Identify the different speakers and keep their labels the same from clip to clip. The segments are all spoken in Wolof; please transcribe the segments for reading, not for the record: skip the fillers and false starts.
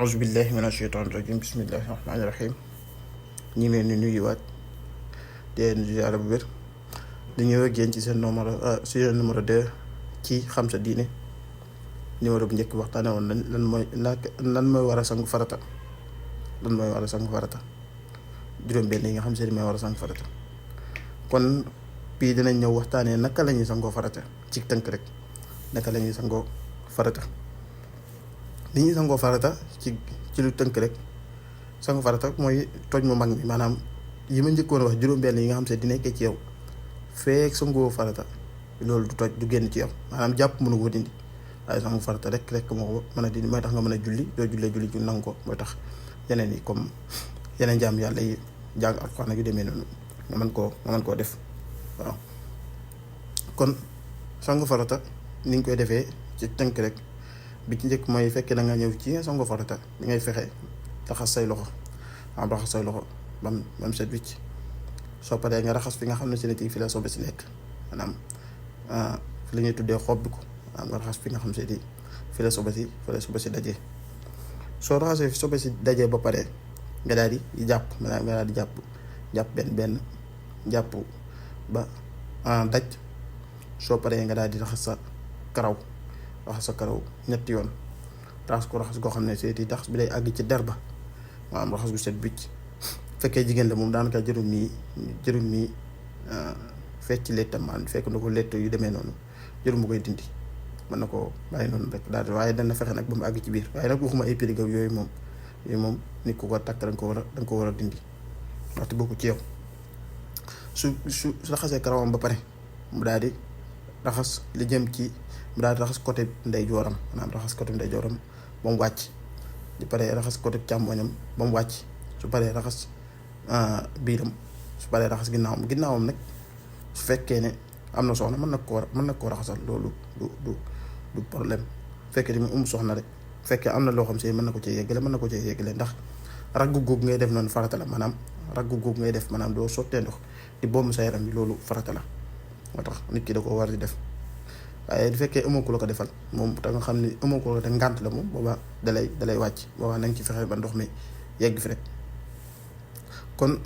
Speaker 1: auzu billahi mina sheytaani rajim bismillahi rahmaani rahim ñi leen di nuyuwaat di leen ziyaara bu wér di ñëw ak yéen ci seen numéro 2 ci xam sa diine. numéro bu njëkk waxtaane woon lan mooy war a sangu farata juróom-benn yi nga xam seen mooy war a sangu farata. kon bii dinañ ñëw waxtaanee naka la ñuy sangoo farata ci tënk rek. naka la ñuy sangoo farata li ñuy sangoo farata ci lu tënk rek. sangu farata mooy toj mu mag mi maanaam yi ma njëkkoon a wax juróom-benn yi nga xam se di nekkee ci yow feek sangoo farata loolu du toj du génn ci yow maanaam jàpp mënu ko dindi waaye sangu farata rek moo ko mën a dindi mooy tax nga mën a julli doo julli ju nangu ko mooy tax yeneen yi comme yeneen jaam yàlla yi jàng alxuraan yu demee noonu nga mën koo def waaw. kon sangu farata ni ñu koy defee ci tënk rek bi ci njëkk mooy fekkee da nga ñëw ci sangu farata li ngay fexe raxas say loxo bam set wicc. soo paree nga raxas fi nga xam ne si nit yi fi la sobe si nekk maanaam fi la ñuy tuddee xob bi ko nga raxas fi nga xam ne fi la sobe si dajee. soo raxasee fi sobe si dajee ba pare nga daal di jàpp maanaam nga daal di jàpp benn jàpp ba daj. soo paree nga daal di raxas sa karaw ñetti yoon raxas goo xam ne seeti tax bi day àgg ci der ba maanaam raxas gu set wicc. fekkee jigéen la moom daanaka jërul mi fecc lettam maanaam fekk na ko lett yu demee noonu jërul mu koy dindi mën na ko bàyyi noonu rek daal waaye dana fexe nag ba mu àgg ci biir waaye nag waxuma ay périgaw yooyu moom nit ku ko takk da nga ko war a dindi waxtu bokku ci yow. su raxasee karawam ba pare mu daal di raxas li jëm ci mu daal di raxas côté ndeyjooram maanaam raxas côté ndeyjooram ba mu wàcc di pare raxas côté càmmoñam ba mu wàcc. su paree raxas biiram su paree raxas ginnaawam nag su fekkee ne am na soxna mën na koo raxasal loolu du problème. fekkee ni soxna rek fekkee am na loo xam si mën na ko cee yeggale ndax raggu googu ngay def noonu farata la maanaam raggu googu ngay def maanaam doo sottee ndox di bomb sa yaram bi loolu farata la moo tax nit ki da ko war di def. waaye du fekkee amoo ko la ko defal moom te nga xam ne amoo ko la ko ngànt la moom boobaa dalay wàcc boobaa nañ ci fexe ba ndox mi yegg fi rek. kon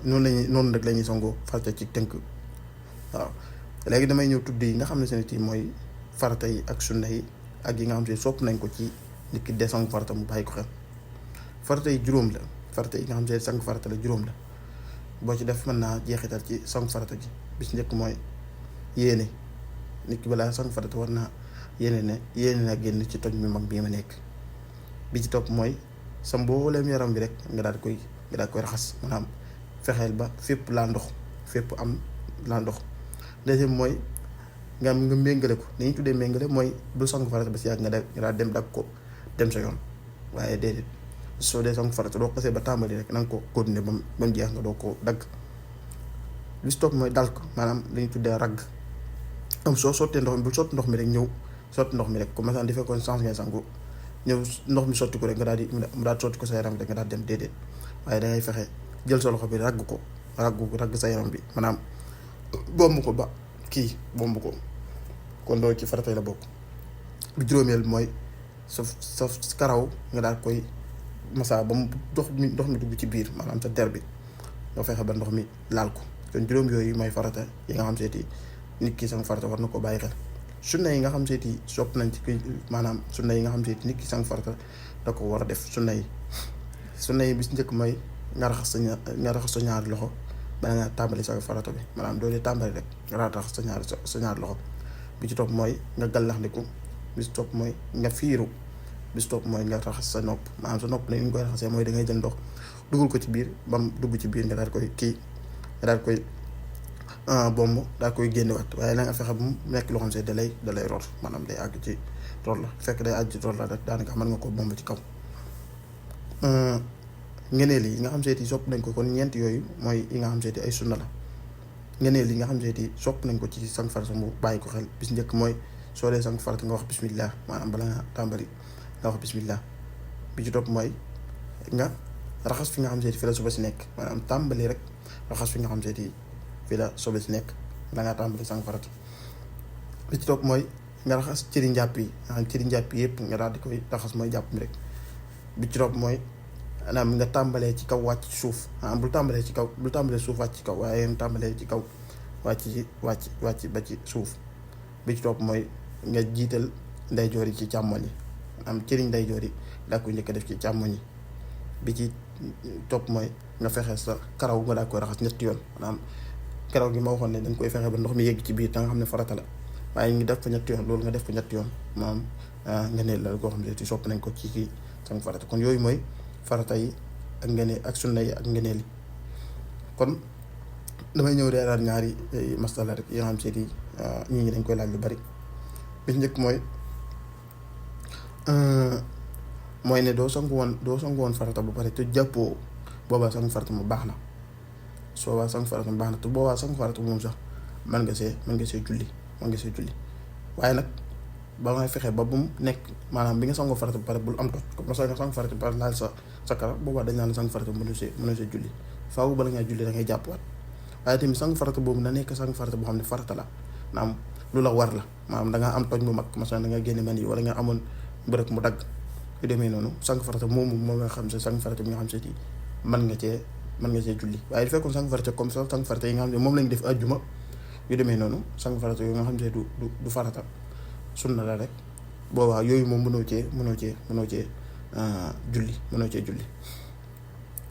Speaker 1: noonu rek la ñuy sangoo farata ci tënk waaw. léegi damay ñëw tudd yi nga xam ne seen i mooy farata yi ak sunna yi ak yi nga xam ne sopp nañ ko ci nit ki de sangu farata mu bàyyi ko xel. farata yi juróom la farata yi nga xam ne sangu farata la juróom la boo ci def mën naa jeexital ci sangu farata ji. bis njëkk mooy yéene nit ki balaa sangu farata war naa yéene na génn ci toj mi mag bii ma nekk. bi ci topp mooy sa mbooleem yaram bi rek nga daal koy raxas maanaam fexeel ba fépp am laa ndox. deuxième mooy nga méngale ko li ñuy tuddee méngale mooy bu sangu farata ba si yàgg nga daal dem dagg ko dem sa yoon waaye déedéet soo dee sangu farata doo xasee ba tàmbali rek na nga ko continuer ba mu jeex nga doo ko dagg. li si topp mooy dal ko maanaam li ñuy tuddee ragg soo sottee ndox mi bu sotti ndox mi rek ñëw sotti ndox mi rek comme ça di fekkoon change ngay sangu ñëw ndox mi sotti ko rek nga daal sotti ko sa yaram rek nga daal dem déedéet waaye dangay fexe jël sa loxo bi ragg sa yaram bi maanaam bomb ko kon loolu ci faratay la bokk. bu juróomeel mooy sa karaw nga daal koy massa ba mu ndox mi dugg ci biir maanaam sa der bi nga fexe ba ndox mi laal ko. kon juróom yooyu mooy farata yi nga xam seeti nit ki sang farata war na ko bàyyi xel. sunna yi nga xam seeti sopp nañ ci maanaam sunna yi nga xam seeti nit ki sang farata da ko war a def. sunna yi bis njëkk mooy nga raxas sa ñaari loxo bala nga tàmbali sa farata bi maanaam doo dee tàmbali rek nga raxas sa ñaari loxo. bi ci topp mooy nga gallaxndiku. bi ci topp mooy nga fiiru. bi ci topp mooy nga raxas sa nopp maanaam sa nopp nag ñu koy raxasee mooy da ngay jël ndox dugal ko ci biir ba mu dugg ci biir nga daal koy bomb daal koy génnewaat waaye na nga fexe bu mu nekk loo xam se dalay ror maanaam day àgg ci ror la fekk day àgg ci ror la rek daanaka mën nga ko bomb ci kaw. ngeneel yi nga xam seeti sopp nañ ko kon ñeent yooyu mooy yi nga xam seeti ay sunna la. ngeneel yi nga xam seeti sopp nañ ko ci sang farata mu bàyyi ko xel. bis njëkk mooy soo dee sang farata nga wax bismillah maanaam bala nga tàmbali nga wax bismillah. bi ci topp mooy nga raxas fi nga xam seeti fi la sobe si nekk maanaam tàmbali rek raxas fi nga xam seeti fi la sobe si nekk da ngaa tàmbali sang farata. bi ci topp mooy nga raxas cëri njàpp yi cëri njàpp yi yëpp nga daal di koy raxas mooy jàpp mi rek. bi ci topp mooy maanaam nga tàmbalee ci kaw wàcc ci suuf bul tàmbalee ci kaw bul tàmbalee suuf wàcc ci kaw waaye nga tàmbalee ci kaw wàcc ba ci suuf. bi ci topp mooy nga jiital ndeyjoor yi ci càmmoñ yi cëriñ ndeyjoor yi daa koy njëkk a def ci càmmoñ yi. bi ci topp mooy nga fexe sa karaw nga daa koy raxas ñetti yoon maanaam karaw gi ma waxoon ne dañ koy fexe ba ndox mi yegg ci biir da nga xam ne farata la waaye ngi def ko ñetti yoon loolu nga def ko ñetti yoon maanaam nga ne la goo xam ne ci sopp nañ ko ci kii sangu farata kon yooyu mooy farata yi ak ngëneel ak sunna yi ak ngëneel yi. kon damay ñëw reeraat ñaari masala rek yi nga xam seeti ñii ñi dañ koy laaj lu bari. bi ci njëkk mooy ne doo sangu woon farata ba pare te jàppoo boobaa sangu farata mu baax na soo boobaa sangu farata mu baax na te boobaa sangu farata moom sax mën nga see julli waaye nag ba ngay fexe ba bu mu nekk maanaam bi nga sangoo farata ba pare bul am toj comme ça nga sangu farata ba pare laal sa kara boobaa dañ naan sangu farata mënoo see julli faaw bala ngaa julli da ngay jàppwaat. waaye tamit sangu farata boobu na nekk sangu farata boo xam ne farata la maanaam lu la war la maanaam da ngaa am toj mu mag masalan da nga génne man yi wala nga amoon mbërëk mu dagg yu demee noonu sangu farata moom nga xam se sangu farata bi nga xam se ti mën nga cee julli. waaye du fekkoon sangu farata comme ça sangu farata yi nga xam ne moom lañ def àjjuma yu demee noonu sangu farata yooyu nga xam ne du farata sunna la rek boobaa yooyu moom mënoo cee julli.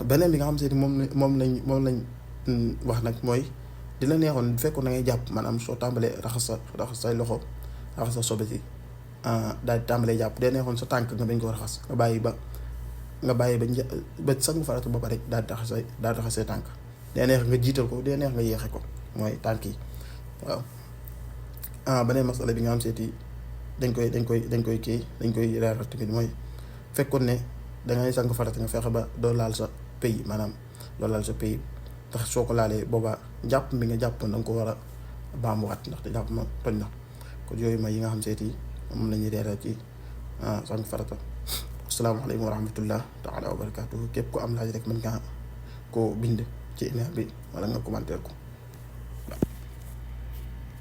Speaker 1: beneen bi nga xam se ti moom lañ wax nag mooy di la neexoon bu fekkoon da ngay jàpp maanaam soo tàmbalee raxas say loxo raxas sa sobe si daal di tàmbalee jàpp dee neexoon sa tànk nga bañ koo raxas nga bàyyi ba sangu farata ba pare daal di raxas say tànk dee neex nga jiital ko dee neex nga yéexe ko mooy tànk yi waaw. beneen masala bi nga xam seeti dañ koy reeral tamit mooy fekkoon ne dangay sangu farata nga fexe ba doo laal sa pays maanaam doo laal sa pays tax soo ko laalee boobaa jàpp bi nga jàpp da nga ko war a baamuwaat ndaxte jàpp ma toj na. kon yooyu mooy yi nga xam seeti moom la ñuy reeral ci sangu farata. asalaamaaleykum wa rahmatullah taala wa barakaatuhu képp ku am laaj rek mën nga koo bind ci email bi wala nga commenter ko.